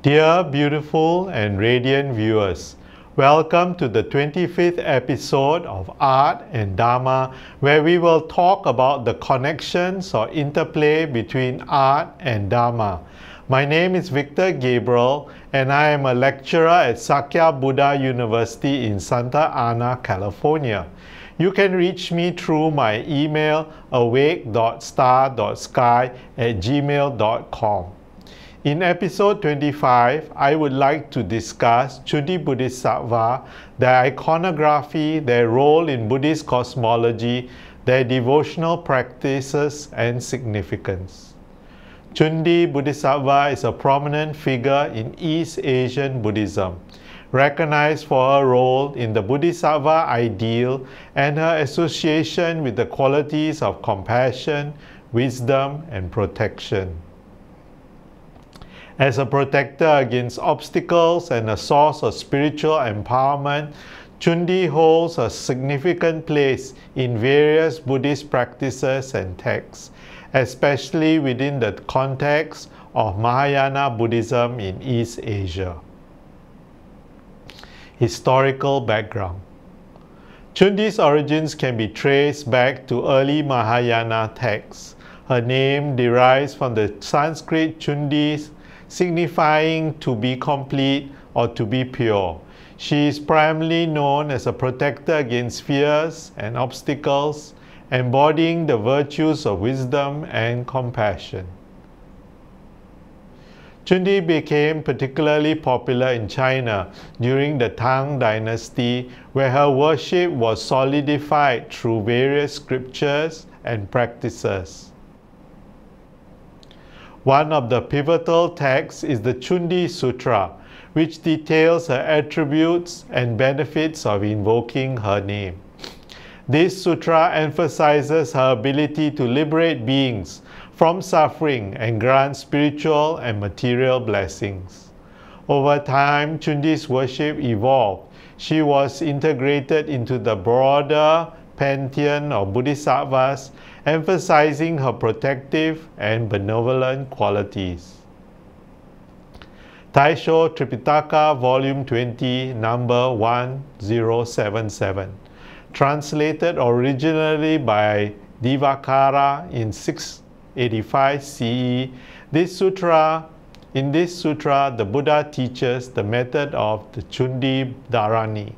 Dear beautiful and radiant viewers, welcome to the 25th episode of Art and Dharma, where we will talk about the connections or interplay between art and Dharma. My name is Victor Gabriel and I am a lecturer at Sakya Buddha University in Santa Ana, California. You can reach me through my email awake.star.sky@gmail.com. In episode 25, I would like to discuss CUNDI Bodhisattva, their iconography, their role in Buddhist cosmology, their devotional practices and significance. CUNDI Bodhisattva is a prominent figure in East Asian Buddhism, recognized for her role in the Bodhisattva ideal and her association with the qualities of compassion, wisdom, and protection. As a protector against obstacles and a source of spiritual empowerment, CUNDI holds a significant place in various Buddhist practices and texts, especially within the context of Mahayana Buddhism in East Asia. Historical background. CUNDI's origins can be traced back to early Mahayana texts. Her name derives from the Sanskrit CUNDI, signifying to be complete or to be pure. She is primarily known as a protector against fears and obstacles, embodying the virtues of wisdom and compassion. CUNDI became particularly popular in China during the Tang Dynasty, where her worship was solidified through various scriptures and practices. One of the pivotal texts is the CUNDI Sutra, which details her attributes and benefits of invoking her name. This sutra emphasizes her ability to liberate beings from suffering and grant spiritual and material blessings. Over time, CUNDI's worship evolved. She was integrated into the broader pantheon of Bodhisattvas, emphasizing her protective and benevolent qualities. Taisho Tripitaka, Volume 20, number 1077. Translated originally by Divakara in 685 CE, in this sutra, the Buddha teaches the method of the CUNDI Dharani.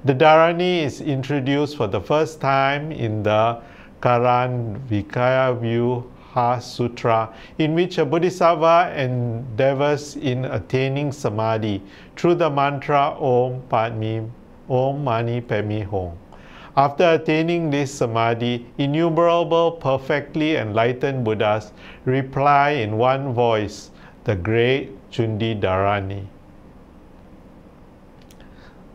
The Dharani is introduced for the first time in the Karanvikaya Sutra, in which a Bodhisattva endeavors in attaining samadhi through the mantra Om Mani Padme Hum. After attaining this samadhi, innumerable perfectly enlightened Buddhas reply in one voice, the great CUNDI Dharani.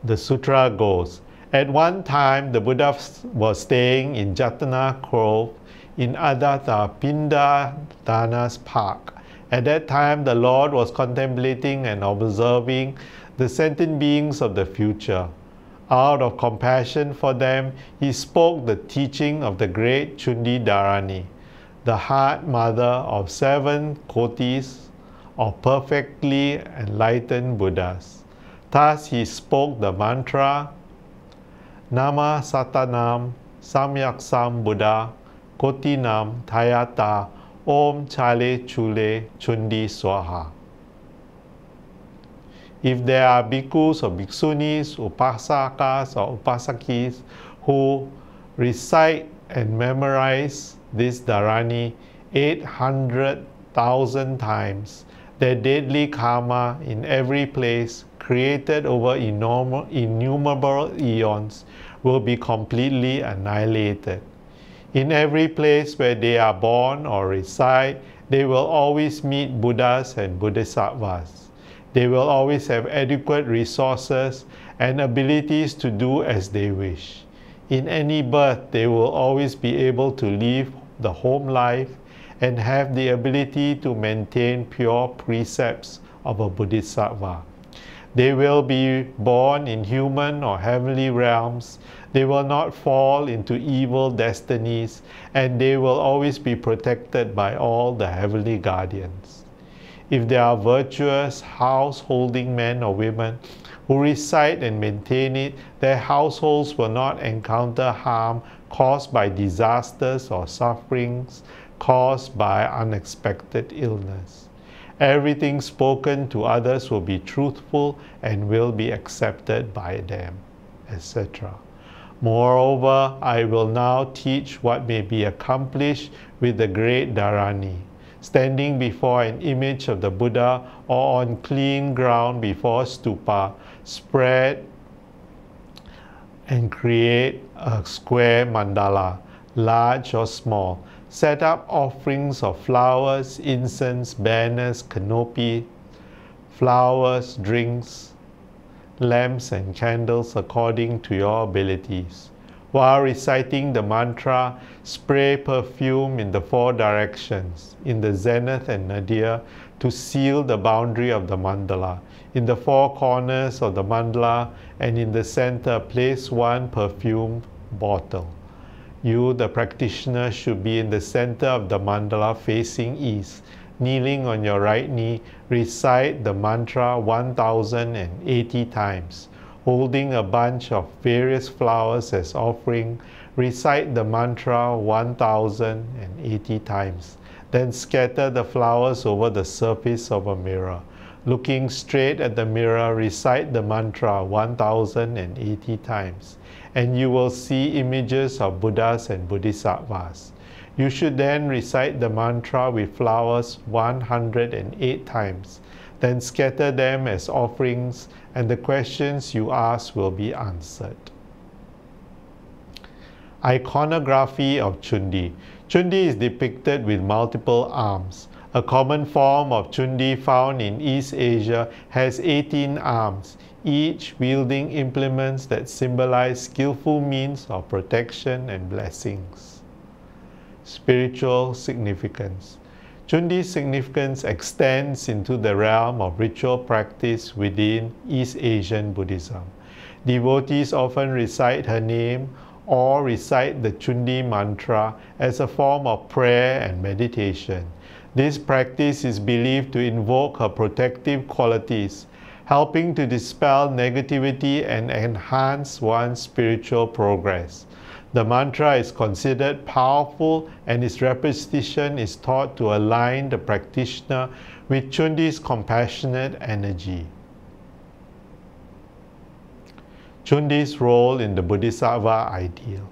The sutra goes, at one time the Buddha was staying in Jatana Grove in Adattapindadana's park. At that time the Lord was contemplating and observing the sentient beings of the future. Out of compassion for them, he spoke the teaching of the great CUNDI Dharani, the heart mother of 7 kotis of perfectly enlightened Buddhas. Thus he spoke the mantra Nama Satanam Samyaksam Buddha Kotinam Tayata Om Chale Chule CUNDI Swaha. If there are bhikkhus or bhikkhunis, upasakas or upasakis who recite and memorize this Dharani 800,000 times, their deadly karma in every place created over innumerable eons will be completely annihilated. In every place where they are born or reside, they will always meet Buddhas and Bodhisattvas. They will always have adequate resources and abilities to do as they wish. In any birth, they will always be able to live the home life and have the ability to maintain pure precepts of a Bodhisattva. They will be born in human or heavenly realms. They will not fall into evil destinies, and they will always be protected by all the heavenly guardians. If they are virtuous, householding men or women who recite and maintain it, their households will not encounter harm caused by disasters or sufferings caused by unexpected illness. Everything spoken to others will be truthful and will be accepted by them, etc. Moreover, I will now teach what may be accomplished with the great Dharani. Standing before an image of the Buddha or on clean ground before a stupa, spread and create a square mandala, large or small. Set up offerings of flowers, incense, banners, canopy, flowers, drinks, lamps and candles according to your abilities. While reciting the mantra, spray perfume in the 4 directions, in the zenith and nadir, to seal the boundary of the mandala. In the 4 corners of the mandala and in the center, place 1 perfume bottle. You, the practitioner, should be in the center of the mandala facing east. Kneeling on your right knee, recite the mantra 1080 times. Holding a bunch of various flowers as offering, recite the mantra 1080 times. Then scatter the flowers over the surface of a mirror. Looking straight at the mirror, recite the mantra 1080 times. And you will see images of Buddhas and Bodhisattvas. You should then recite the mantra with flowers 108 times. Then scatter them as offerings, and the questions you ask will be answered. Iconography of Chundi. Chundi is depicted with multiple arms. A common form of Chundi found in East Asia has 18 arms, each wielding implements that symbolize skillful means of protection and blessings. Spiritual significance. Chundi's significance extends into the realm of ritual practice within East Asian Buddhism. Devotees often recite her name or recite the Chundi mantra as a form of prayer and meditation. This practice is believed to invoke her protective qualities, helping to dispel negativity and enhance one's spiritual progress. The mantra is considered powerful and its repetition is thought to align the practitioner with Chundi's compassionate energy. Chundi's role in the Bodhisattva ideal.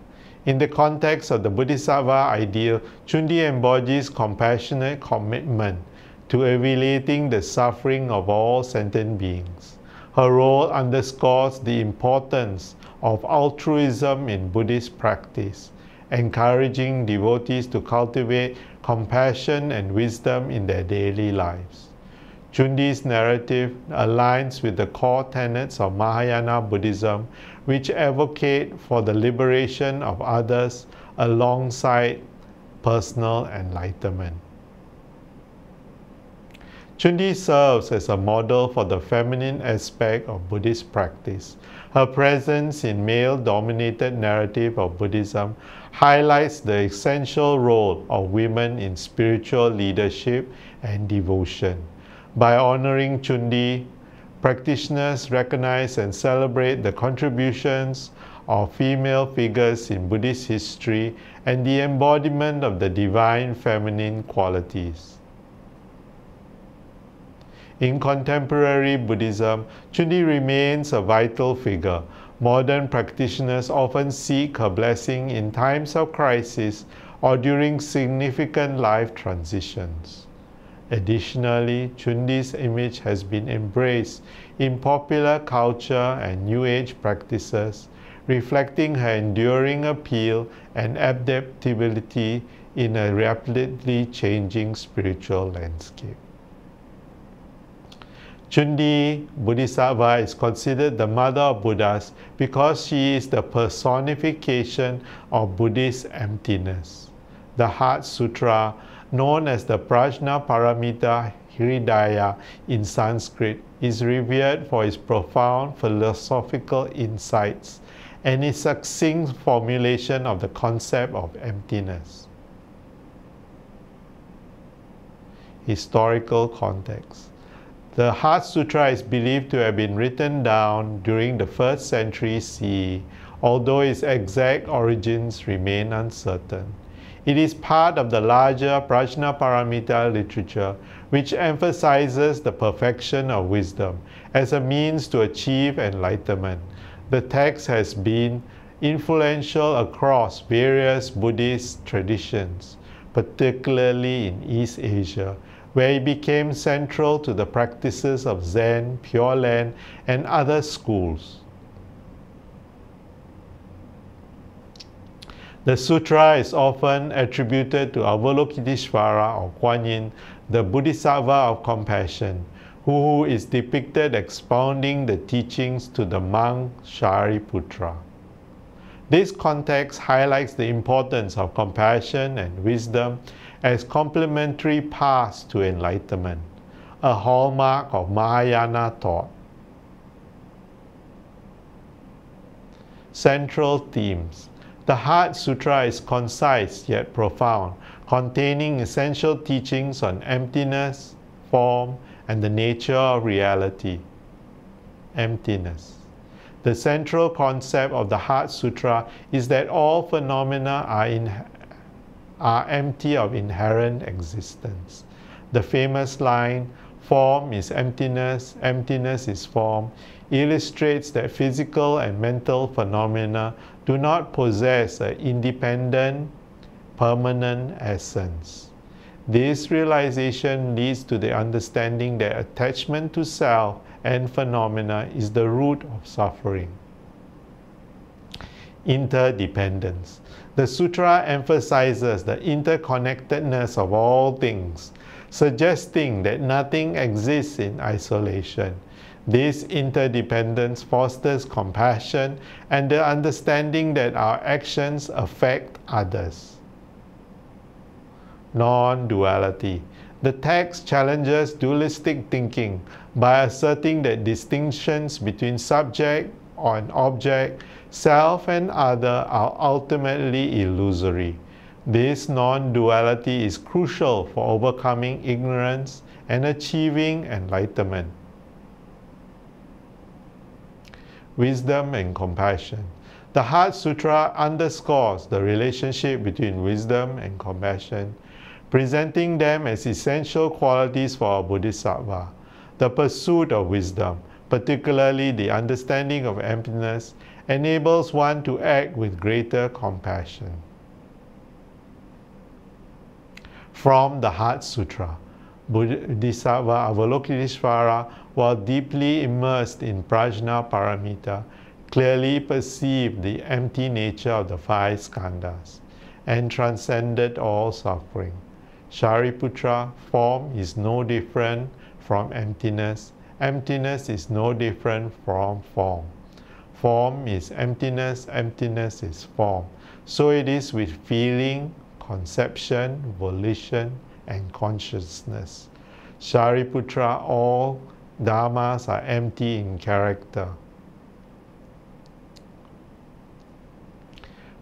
In the context of the Bodhisattva ideal, Chundi embodies compassionate commitment to alleviating the suffering of all sentient beings. Her role underscores the importance of altruism in Buddhist practice, encouraging devotees to cultivate compassion and wisdom in their daily lives. Chundi's narrative aligns with the core tenets of Mahayana Buddhism, which advocate for the liberation of others alongside personal enlightenment. Chundi serves as a model for the feminine aspect of Buddhist practice. Her presence in male-dominated narrative of Buddhism highlights the essential role of women in spiritual leadership and devotion. By honoring Chundi, practitioners recognize and celebrate the contributions of female figures in Buddhist history and the embodiment of the divine feminine qualities. In contemporary Buddhism, Chundi remains a vital figure. Modern practitioners often seek her blessing in times of crisis or during significant life transitions. Additionally, Chundi's image has been embraced in popular culture and New Age practices, reflecting her enduring appeal and adaptability in a rapidly changing spiritual landscape. Chundi Bodhisattva is considered the mother of Buddhas because she is the personification of Buddhist emptiness. The Heart Sutra, known as the Prajnaparamita Hridaya in Sanskrit, is revered for its profound philosophical insights and its succinct formulation of the concept of emptiness. Historical context. The Heart Sutra is believed to have been written down during the 1st century CE, although its exact origins remain uncertain. It is part of the larger Prajnaparamita literature, which emphasizes the perfection of wisdom as a means to achieve enlightenment. The text has been influential across various Buddhist traditions, particularly in East Asia, where it became central to the practices of Zen, Pure Land, and other schools. The sutra is often attributed to Avalokiteshvara or Kuan Yin, the Bodhisattva of compassion, who is depicted expounding the teachings to the monk Shariputra. This context highlights the importance of compassion and wisdom as complementary paths to enlightenment, a hallmark of Mahayana thought. Central themes. The Heart Sutra is concise yet profound, containing essential teachings on emptiness, form, and the nature of reality. Emptiness. The central concept of the Heart Sutra is that all phenomena are empty of inherent existence. The famous line, "Form is emptiness, emptiness is form," illustrates that physical and mental phenomena do not possess an independent, permanent essence. This realization leads to the understanding that attachment to self and phenomena is the root of suffering. Interdependence. The sutra emphasizes the interconnectedness of all things, suggesting that nothing exists in isolation. This interdependence fosters compassion and the understanding that our actions affect others. Non-duality. The text challenges dualistic thinking by asserting that distinctions between subject and object, self and other, are ultimately illusory. This non-duality is crucial for overcoming ignorance and achieving enlightenment. Wisdom and compassion. The Heart Sutra underscores the relationship between wisdom and compassion, presenting them as essential qualities for a bodhisattva. The pursuit of wisdom, particularly the understanding of emptiness, enables one to act with greater compassion. From the Heart Sutra, Bodhisattva Avalokiteshvara, while deeply immersed in Prajnaparamita, clearly perceived the empty nature of the 5 skandhas and transcended all suffering. Shariputra, form is no different from emptiness. Emptiness is no different from form. Form is emptiness, emptiness is form. So it is with feeling, conception, volition, and consciousness. Shariputra, all dharmas are empty in character.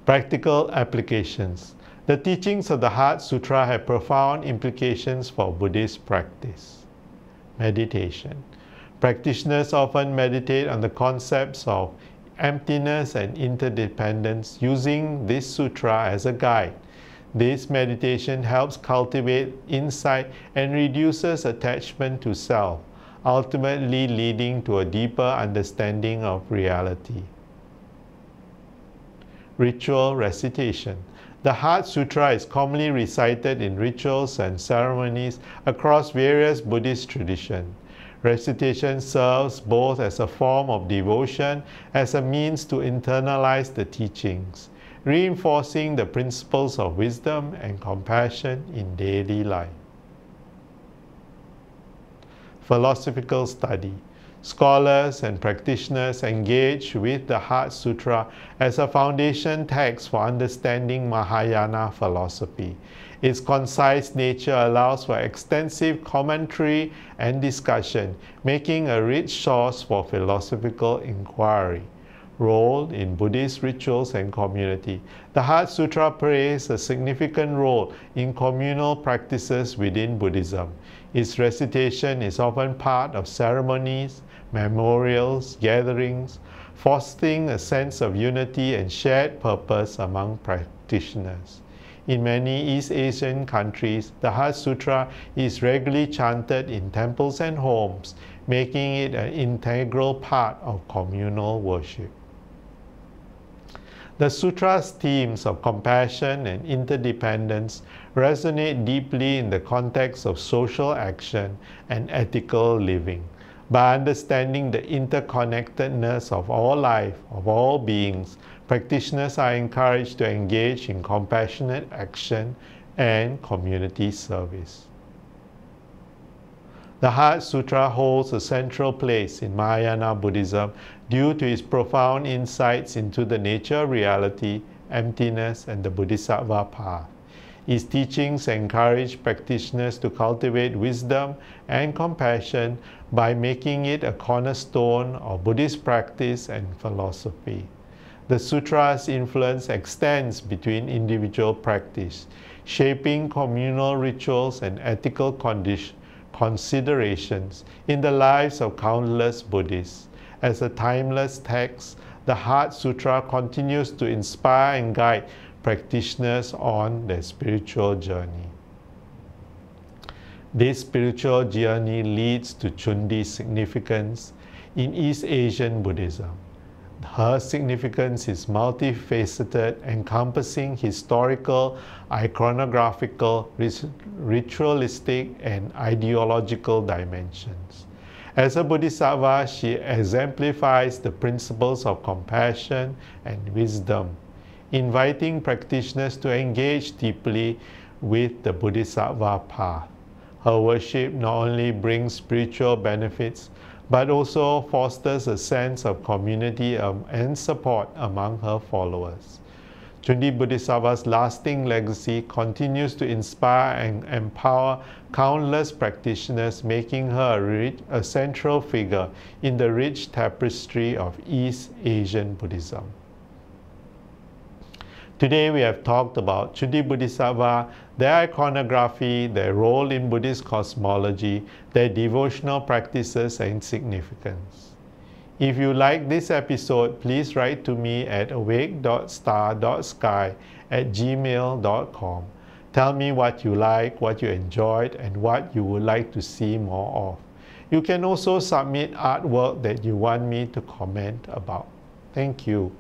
Practical applications. The teachings of the Heart Sutra have profound implications for Buddhist practice. Meditation. Practitioners often meditate on the concepts of emptiness and interdependence using this sutra as a guide. This meditation helps cultivate insight and reduces attachment to self, ultimately leading to a deeper understanding of reality. Ritual recitation. The Heart Sutra is commonly recited in rituals and ceremonies across various Buddhist traditions. Recitation serves both as a form of devotion as a means to internalize the teachings, reinforcing the principles of wisdom and compassion in daily life. Philosophical study. Scholars and practitioners engage with the Heart Sutra as a foundation text for understanding Mahayana philosophy. Its concise nature allows for extensive commentary and discussion, making a rich source for philosophical inquiry. role in Buddhist rituals and community. The Heart Sutra plays a significant role in communal practices within Buddhism. Its recitation is often part of ceremonies, memorials, gatherings, fostering a sense of unity and shared purpose among practitioners. In many East Asian countries, the Heart Sutra is regularly chanted in temples and homes, making it an integral part of communal worship. The Sutra's themes of compassion and interdependence resonate deeply in the context of social action and ethical living. By understanding the interconnectedness of all life, of all beings, practitioners are encouraged to engage in compassionate action and community service. The Heart Sutra holds a central place in Mahayana Buddhism due to its profound insights into the nature of reality, emptiness, and the Bodhisattva path. Its teachings encourage practitioners to cultivate wisdom and compassion by making it a cornerstone of Buddhist practice and philosophy. The Sutra's influence extends between individual practice, shaping communal rituals and ethical considerations in the lives of countless Buddhists. As a timeless text, the Heart Sutra continues to inspire and guide practitioners on their spiritual journey. This spiritual journey leads to CUNDI's significance in East Asian Buddhism. Her significance is multifaceted, encompassing historical, iconographical, ritualistic, and ideological dimensions. As a Bodhisattva, she exemplifies the principles of compassion and wisdom, inviting practitioners to engage deeply with the Bodhisattva path. Her worship not only brings spiritual benefits, but also fosters a sense of community and support among her followers. CUNDI Bodhisattva's lasting legacy continues to inspire and empower countless practitioners, making her a central figure in the rich tapestry of East Asian Buddhism. Today we have talked about CUNDI Bodhisattva, their iconography, their role in Buddhist cosmology, their devotional practices and significance. If you like this episode, please write to me at awake.star.sky@gmail.com. Tell me what you like, what you enjoyed, and what you would like to see more of. You can also submit artwork that you want me to comment about. Thank you.